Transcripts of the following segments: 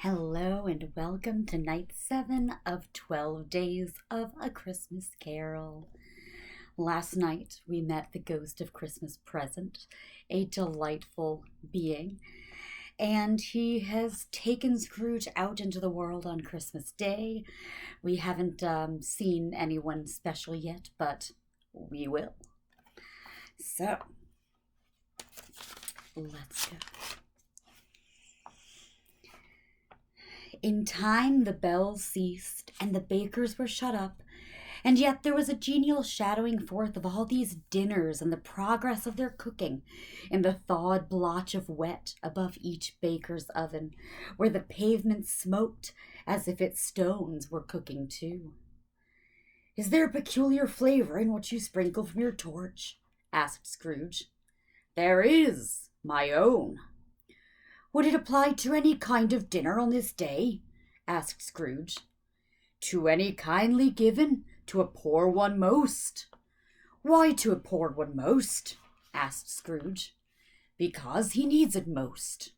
Hello and welcome to night 7 of 12 Days of A Christmas Carol. Last night we met the ghost of Christmas Present, a delightful being, and he has taken Scrooge out into the world on Christmas Day. We haven't seen anyone special yet, but we will. So, let's go. In time the bells ceased, and the bakers were shut up, and yet there was a genial shadowing forth of all these dinners and the progress of their cooking in the thawed blotch of wet above each baker's oven, where the pavement smoked as if its stones were cooking too. "Is there a peculiar flavour in what you sprinkle from your torch?" asked Scrooge. "There is, my own." "Would it apply to any kind of dinner on this day?" asked Scrooge. "To any kindly given, to a poor one most." "Why to a poor one most?" asked Scrooge. "Because he needs it most."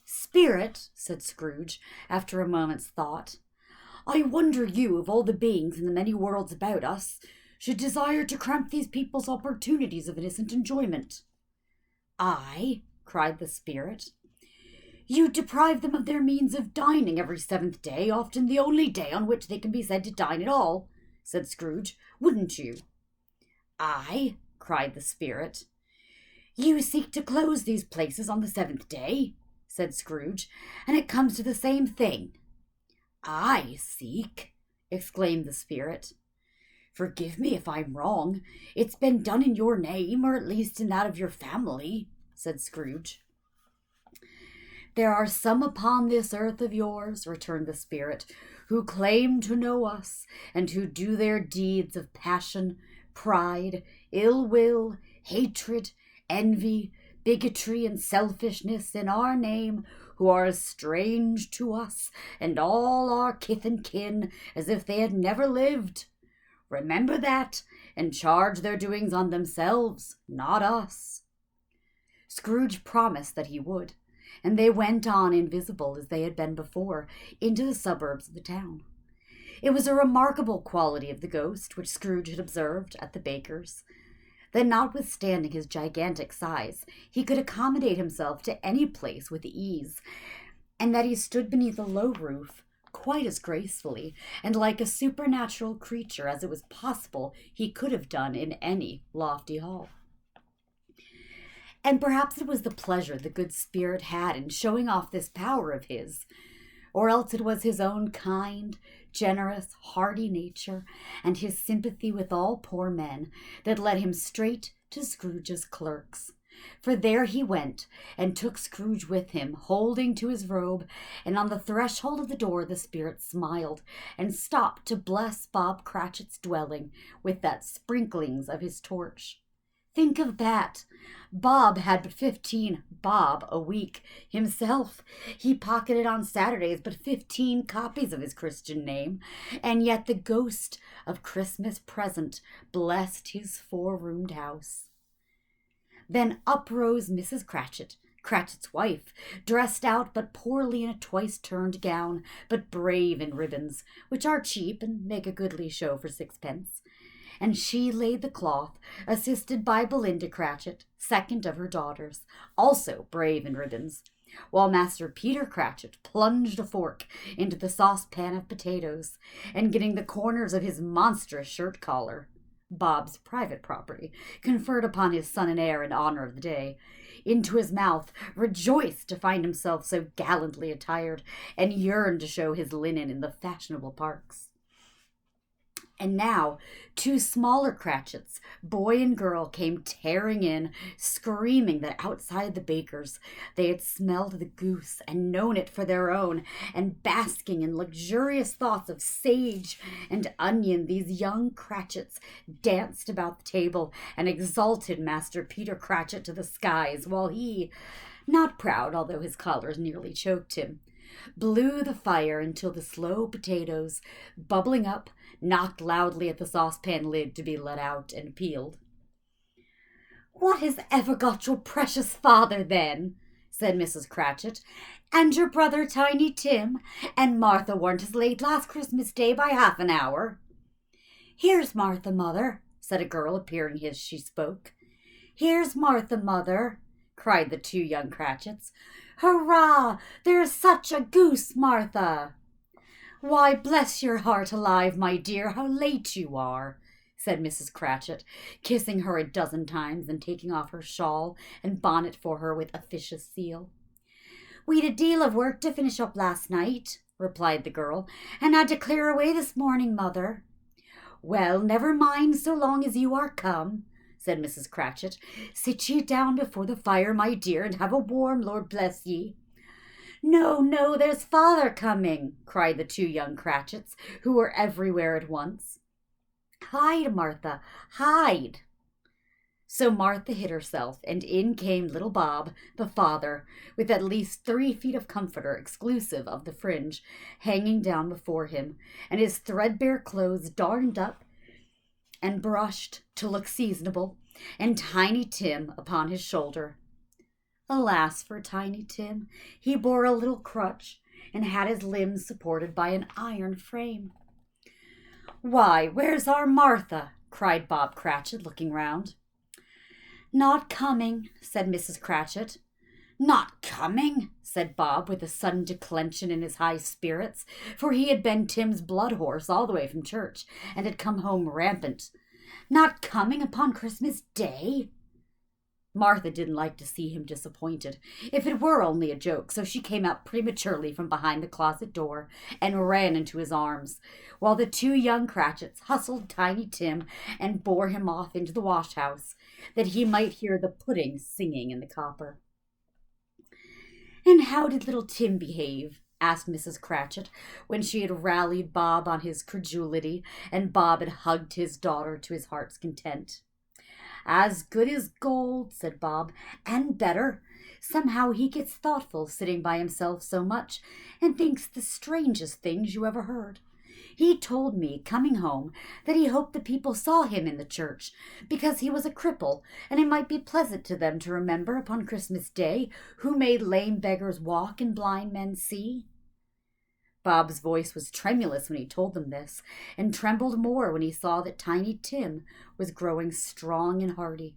"Spirit," said Scrooge, after a moment's thought, "I wonder you, of all the beings in the many worlds about us, should desire to cramp these people's opportunities of innocent enjoyment." "I?" cried the spirit. "You deprive them of their means of dining every seventh day, often the only day on which they can be said to dine at all," said Scrooge. "Wouldn't you?" "I?" cried the spirit. "You seek to close these places on the seventh day," said Scrooge, "and it comes to the same thing." "I seek!" exclaimed the spirit. "Forgive me if I'm wrong. It's been done in your name, or at least in that of your family," said Scrooge. "There are some upon this earth of yours," returned the spirit, "who claim to know us, and who do their deeds of passion, pride, ill will, hatred, envy, bigotry, and selfishness in our name, who are as strange to us and all our kith and kin as if they had never lived. Remember that, and charge their doings on themselves, not us." Scrooge promised that he would, and they went on invisible as they had been before, into the suburbs of the town. It was a remarkable quality of the ghost which Scrooge had observed at the baker's, that notwithstanding his gigantic size, he could accommodate himself to any place with ease, and that he stood beneath a low roof quite as gracefully and like a supernatural creature as it was possible he could have done in any lofty hall. And perhaps it was the pleasure the good spirit had in showing off this power of his, or else it was his own kind, generous, hearty nature, and his sympathy with all poor men, that led him straight to Scrooge's clerks. For there he went, and took Scrooge with him, holding to his robe, and on the threshold of the door the spirit smiled, and stopped to bless Bob Cratchit's dwelling with that sprinklings of his torch. Think of that! Bob had but 15 bob a week himself. He pocketed on Saturdays but 15 copies of his Christian name, and yet the ghost of Christmas Present blessed his 4-roomed house. Then up rose Mrs. Cratchit, Cratchit's wife, dressed out but poorly in a twice-turned gown, but brave in ribbons, which are cheap and make a goodly show for 6 pence. And she laid the cloth, assisted by Belinda Cratchit, second of her daughters, also brave in ribbons, while Master Peter Cratchit plunged a fork into the saucepan of potatoes, and getting the corners of his monstrous shirt collar, Bob's private property, conferred upon his son and heir in honor of the day, into his mouth, rejoiced to find himself so gallantly attired, and yearned to show his linen in the fashionable parks. And now 2 smaller Cratchits, boy and girl, came tearing in, screaming that outside the baker's they had smelled the goose and known it for their own, and basking in luxurious thoughts of sage and onion, these young Cratchits danced about the table and exalted Master Peter Cratchit to the skies, while he, not proud although his collars nearly choked him, blew the fire until the slow potatoes, bubbling up, knocked loudly at the saucepan lid to be let out and peeled. "What has ever got your precious father, then?" said Mrs. Cratchit. "And your brother Tiny Tim and Martha weren't as late last Christmas Day by half an hour." "Here's Martha, mother," said a girl, appearing as she spoke. "Here's Martha, mother," cried the two young Cratchits. "Hurrah! There's such a goose, Martha!" "Why, bless your heart alive, my dear, how late you are!" said Mrs. Cratchit, kissing her a dozen times and taking off her shawl and bonnet for her with officious zeal. "We'd a deal of work to finish up last night," replied the girl, "and had to clear away this morning, mother." "Well, never mind so long as you are come," said Mrs. Cratchit. "Sit ye down before the fire, my dear, and have a warm, Lord bless ye." "No, no, there's father coming," cried the two young Cratchits, who were everywhere at once. "Hide, Martha, hide." So Martha hid herself, and in came little Bob, the father, with at least 3 feet of comforter, exclusive of the fringe, hanging down before him, and his threadbare clothes darned up and brushed to look seasonable, and Tiny Tim upon his shoulder. Alas for Tiny Tim! He bore a little crutch, and had his limbs supported by an iron frame. "Why, where's our Martha?" cried Bob Cratchit, looking round. "Not coming," said Mrs. Cratchit. "Not coming?" said Bob, with a sudden declension in his high spirits, for he had been Tim's blood horse all the way from church, and had come home rampant. "Not coming upon Christmas Day?" Martha didn't like to see him disappointed, if it were only a joke, so she came out prematurely from behind the closet door and ran into his arms, while the two young Cratchits hustled Tiny Tim and bore him off into the wash-house, that he might hear the pudding singing in the copper. "And how did little Tim behave?" asked Mrs. Cratchit, when she had rallied Bob on his credulity, and Bob had hugged his daughter to his heart's content. "As good as gold," said Bob, "and better. Somehow he gets thoughtful sitting by himself so much, and thinks the strangest things you ever heard. He told me, coming home, that he hoped the people saw him in the church, because he was a cripple, and it might be pleasant to them to remember upon Christmas Day who made lame beggars walk and blind men see." Bob's voice was tremulous when he told them this, and trembled more when he saw that Tiny Tim was growing strong and hearty.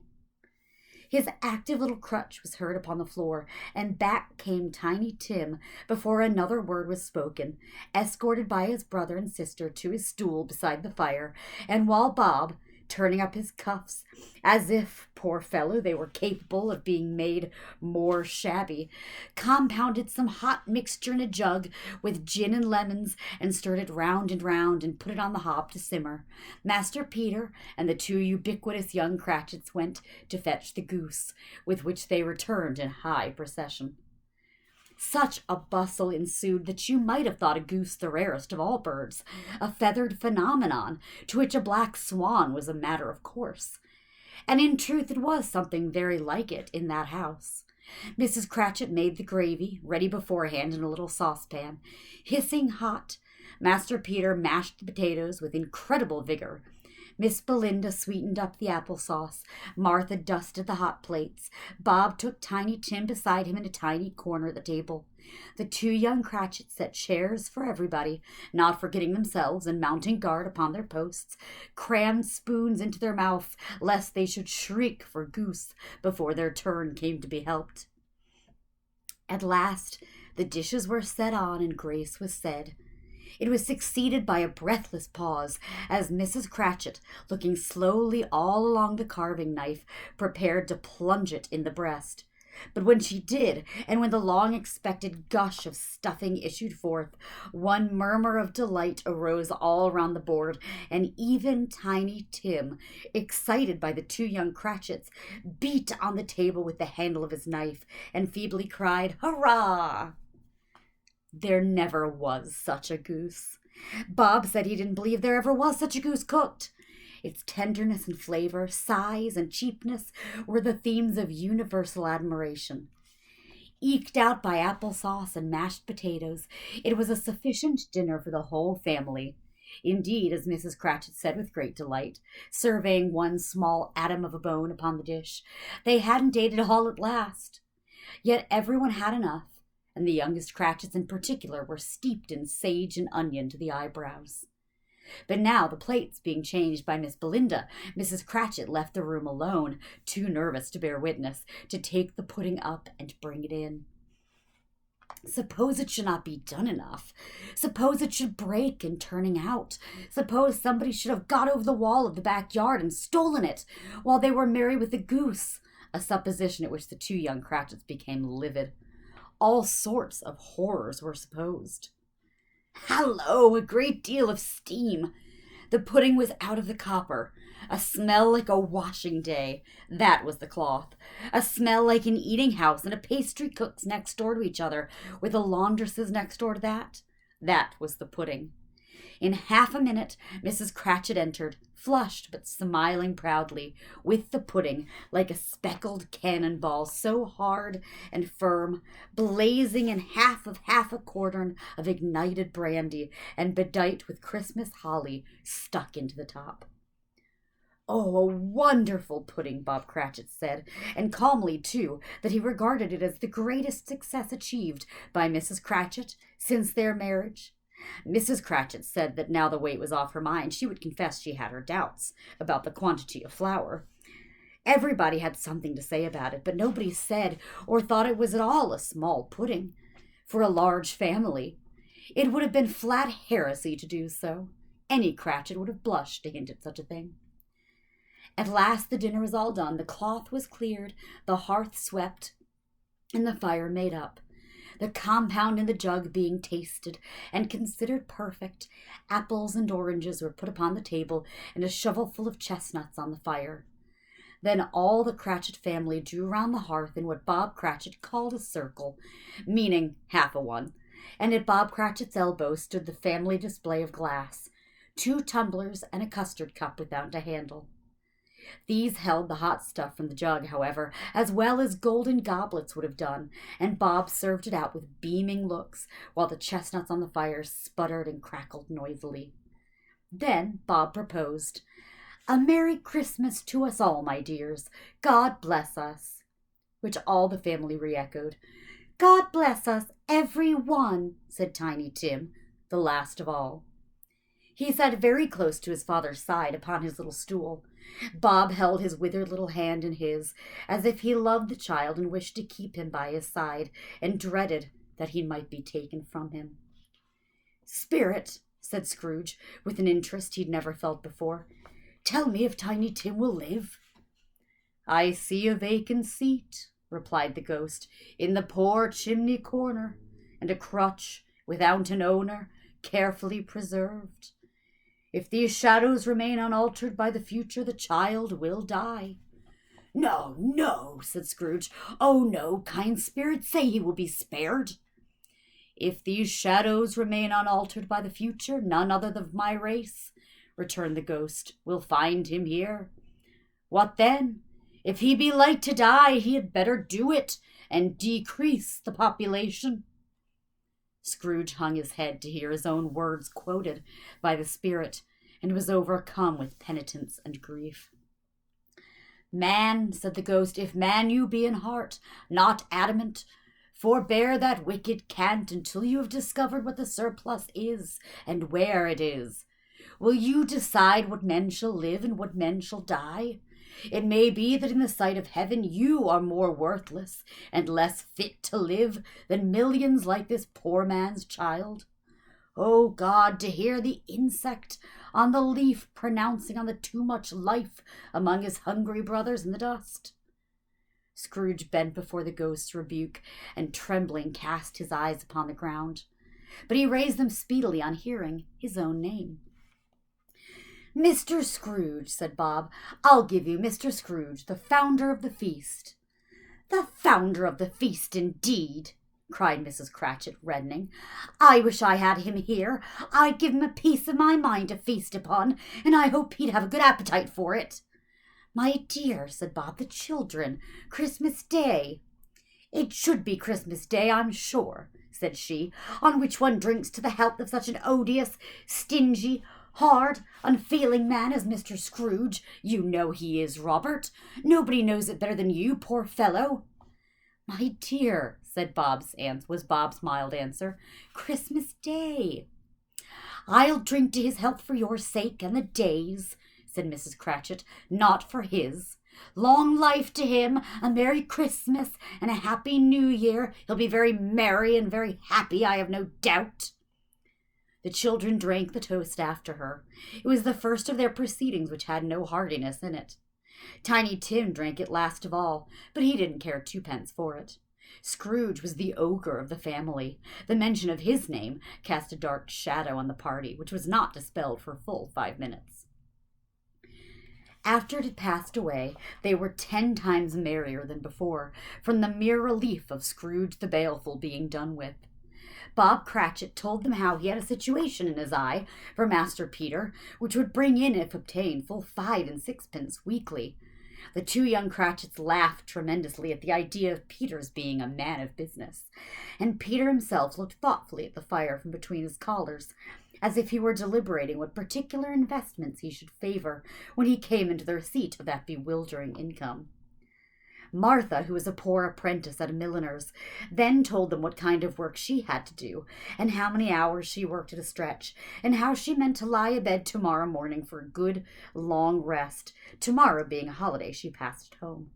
His active little crutch was heard upon the floor, and back came Tiny Tim before another word was spoken, escorted by his brother and sister to his stool beside the fire, and while Bob, turning up his cuffs, as if, poor fellow, they were capable of being made more shabby, compounded some hot mixture in a jug with gin and lemons, and stirred it round and put it on the hob to simmer, Master Peter and the two ubiquitous young Cratchits went to fetch the goose, with which they returned in high procession. Such a bustle ensued that you might have thought a goose the rarest of all birds, a feathered phenomenon to which a black swan was a matter of course. And in truth it was something very like it in that house. Mrs. Cratchit made the gravy, ready beforehand in a little saucepan, hissing hot. Master Peter mashed the potatoes with incredible vigor. Miss Belinda sweetened up the applesauce. Martha dusted the hot plates. Bob took Tiny Tim beside him in a tiny corner of the table. The two young Cratchits set chairs for everybody, not forgetting themselves, and mounting guard upon their posts, crammed spoons into their mouth, lest they should shriek for goose before their turn came to be helped. At last the dishes were set on, and grace was said. It was succeeded by a breathless pause, as Mrs. Cratchit, looking slowly all along the carving knife, prepared to plunge it in the breast. But when she did, and when the long-expected gush of stuffing issued forth, one murmur of delight arose all round the board, and even Tiny Tim, excited by the two young Cratchits, beat on the table with the handle of his knife, and feebly cried, "Hurrah!" There never was such a goose. Bob said he didn't believe there ever was such a goose cooked. Its tenderness and flavor, size and cheapness were the themes of universal admiration. Eked out by applesauce and mashed potatoes, it was a sufficient dinner for the whole family. Indeed, as Mrs. Cratchit said with great delight, surveying one small atom of a bone upon the dish, they hadn't ate it all at last. Yet everyone had enough, and the youngest Cratchits in particular were steeped in sage and onion to the eyebrows. But now, the plates being changed by Miss Belinda, Mrs. Cratchit left the room alone, too nervous to bear witness, to take the pudding up and bring it in. Suppose it should not be done enough. Suppose it should break in turning out. Suppose somebody should have got over the wall of the backyard and stolen it while they were merry with the goose, a supposition at which the two young Cratchits became livid. All sorts of horrors were supposed. Hallo, a great deal of steam. The pudding was out of the copper. A smell like a washing day. That was the cloth. A smell like an eating house and a pastry cook's next door to each other, with a laundress's next door to that. That was the pudding. In half a minute, Mrs. Cratchit entered, flushed but smiling proudly, with the pudding, like a speckled cannonball, so hard and firm, blazing in half a quartern of ignited brandy, and bedight with Christmas holly stuck into the top. "Oh, a wonderful pudding," Bob Cratchit said, and calmly, too, that he regarded it as the greatest success achieved by Mrs. Cratchit since their marriage. Mrs. Cratchit said that now the weight was off her mind, she would confess she had her doubts about the quantity of flour. Everybody had something to say about it, but nobody said or thought it was at all a small pudding. For a large family, it would have been flat heresy to do so. Any Cratchit would have blushed to hint at such a thing. At last the dinner was all done, the cloth was cleared, the hearth swept, and the fire made up. The compound in the jug being tasted and considered perfect, apples and oranges were put upon the table, and a shovelful of chestnuts on the fire. Then all the Cratchit family drew round the hearth in what Bob Cratchit called a circle, meaning half a one, and at Bob Cratchit's elbow stood the family display of glass, 2 tumblers and a custard cup without a handle. These held the hot stuff from the jug, however, as well as golden goblets would have done, and Bob served it out with beaming looks, while the chestnuts on the fire sputtered and crackled noisily. Then Bob proposed, "A Merry Christmas to us all, my dears. God bless us," which all the family re-echoed. "God bless us, every one," said Tiny Tim, the last of all. He sat very close to his father's side upon his little stool. Bob held his withered little hand in his, as if he loved the child and wished to keep him by his side, and dreaded that he might be taken from him. "Spirit," said Scrooge, with an interest he'd never felt before, "tell me if Tiny Tim will live." "I see a vacant seat," replied the ghost, "in the poor chimney corner, and a crutch without an owner, carefully preserved. If these shadows remain unaltered by the future, the child will die." "No, no," said Scrooge. "Oh, no, kind spirit, say he will be spared." "If these shadows remain unaltered by the future, none other of my race," returned the ghost, "will find him here. What then? If he be like to die, he had better do it, and decrease the population." Scrooge hung his head to hear his own words quoted by the spirit, and was overcome with penitence and grief. "Man," said the ghost, "if man you be in heart, not adamant, forbear that wicked cant until you have discovered what the surplus is, and where it is. Will you decide what men shall live and what men shall die? It may be that in the sight of heaven you are more worthless and less fit to live than millions like this poor man's child. O God, to hear the insect on the leaf pronouncing on the too much life among his hungry brothers in the dust." Scrooge bent before the ghost's rebuke, and trembling cast his eyes upon the ground. But he raised them speedily on hearing his own name. "Mr. Scrooge," said Bob. "I'll give you Mr. Scrooge, the founder of the feast." "The founder of the feast, indeed!" cried Mrs. Cratchit, reddening. "I wish I had him here. I'd give him a piece of my mind to feast upon, and I hope he'd have a good appetite for it." "My dear," said Bob, "the children. Christmas Day." "It should be Christmas Day, I'm sure," said she, "on which one drinks to the health of such an odious, stingy, hard, unfeeling man as Mr. Scrooge. You know he is, Robert. Nobody knows it better than you, poor fellow." My dear, was Bob's mild answer, Christmas Day. I'll drink to his health for your sake and the day's, said Mrs. Cratchit, not for his. Long life to him, a Merry Christmas and a Happy New Year. He'll be very merry and very happy, I have no doubt. The children drank the toast after her. It was the first of their proceedings which had no heartiness in it. Tiny Tim drank it last of all, but he didn't care twopence for it. Scrooge was the ogre of the family. The mention of his name cast a dark shadow on the party, which was not dispelled for full 5 minutes. After it had passed away, they were 10 times merrier than before, from the mere relief of Scrooge the Baleful being done with. Bob Cratchit told them how he had a situation in his eye for Master Peter, which would bring in, if obtained, full 5 and 6pence weekly. The 2 young Cratchits laughed tremendously at the idea of Peter's being a man of business, and Peter himself looked thoughtfully at the fire from between his collars, as if he were deliberating what particular investments he should favor when he came into the receipt of that bewildering income. Martha, who was a poor apprentice at a milliner's, then told them what kind of work she had to do, and how many hours she worked at a stretch, and how she meant to lie abed tomorrow morning for a good, long rest, tomorrow being a holiday she passed at home.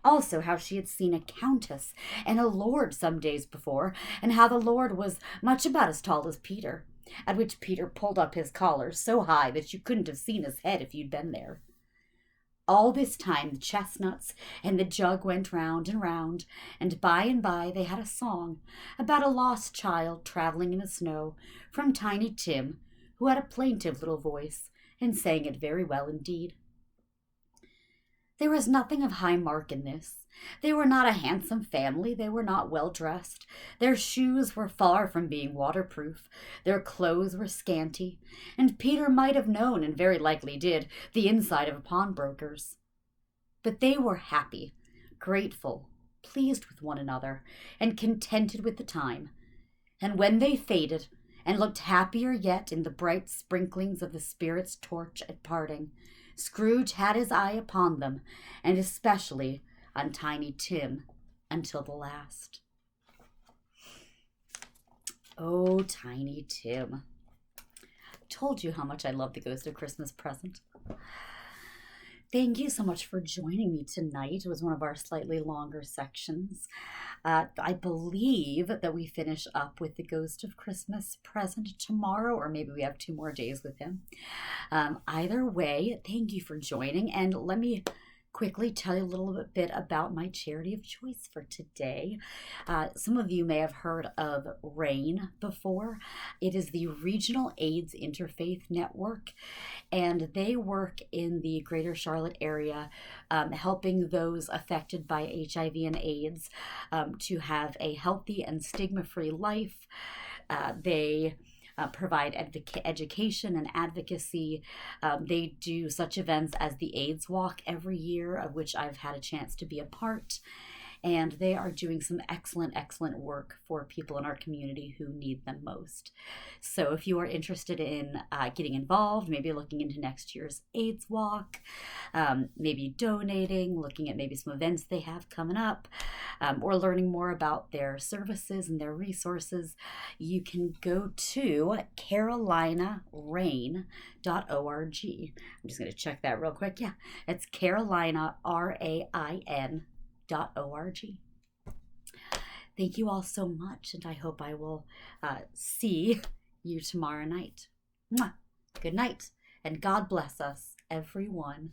Also how she had seen a countess and a lord some days before, and how the lord was much about as tall as Peter, at which Peter pulled up his collar so high that you couldn't have seen his head if you'd been there. All this time the chestnuts and the jug went round, and by they had a song about a lost child traveling in the snow from Tiny Tim, who had a plaintive little voice and sang it very well indeed. There was nothing of high mark in this. They were not a handsome family, they were not well dressed, their shoes were far from being waterproof, their clothes were scanty, and Peter might have known, and very likely did, the inside of a pawnbroker's. But they were happy, grateful, pleased with one another, and contented with the time. And when they faded, and looked happier yet in the bright sprinklings of the spirit's torch at parting, Scrooge had his eye upon them, and especially on Tiny Tim, until the last. Oh, Tiny Tim. Told you how much I love the Ghost of Christmas Present. Thank you so much for joining me tonight. It was one of our slightly longer sections. I believe that we finish up with the Ghost of Christmas Present tomorrow, or maybe we have 2 more days with him. Either way, thank you for joining, and let me quickly tell you a little bit about my charity of choice for today. Some of you may have heard of RAIN before. It is the Regional AIDS Interfaith Network, and they work in the greater Charlotte area, helping those affected by HIV and AIDS to have a healthy and stigma-free life. They provide education and advocacy. They do such events as the AIDS Walk every year, of which I've had a chance to be a part. And they are doing some excellent work for people in our community who need them most. So if you are interested in getting involved, maybe looking into next year's AIDS Walk, maybe donating, looking at maybe some events they have coming up, or learning more about their services and their resources, you can go to carolinarain.org. I'm just going to check that real quick. Yeah, it's Carolina, RAIN.org. Thank you all so much, and I hope I will see you tomorrow night. Mwah. Good night, and God bless us, everyone.